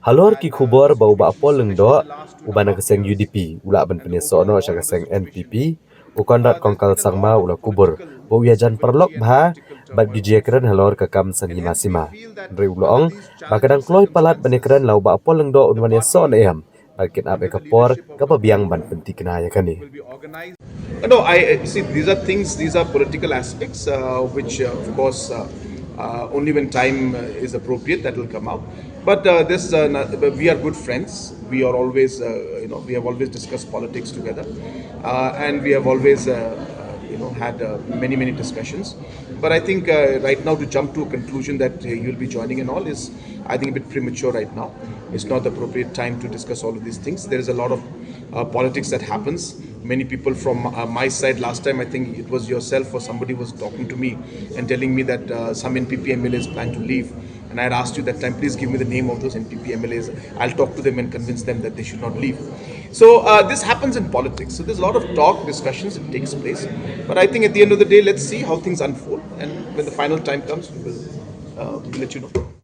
Halor ki khubor bau ba pol Lyngdoh ubana keseng UDP ula ban Pyniasohnoh sya keseng NPP u Conrad kongkal Sangma ula kubur bau ya jan perlok bha bat dijekren halor kakam Sangma sima ri ulong ba kadang kloi palat banekren lau ba pol Lyngdoh un Pyniasohnoh em bakin abe kapor kapabiang ban penti kena ya kani. No, I see. These are things. These are political aspects, which, of course, only when time is appropriate that will come out. But we are good friends. We are always, we have always discussed politics together, and we have always, had many discussions. But I think right now to jump to a conclusion that you'll be joining and all is, I think, a bit premature right now. It's not the appropriate time to discuss all of these things. There is a lot of politics that happens. Many people from my side, last time I think it was yourself or somebody was talking to me and telling me that some NPP MLAs plan to leave. And I had asked you that time, please give me the name of those NPP MLAs. I'll talk to them and convince them that they should not leave. So this happens in politics. So there's a lot of talk, discussions, it takes place. But I think at the end of the day, let's see how things unfold. And when the final time comes, we'll let you know.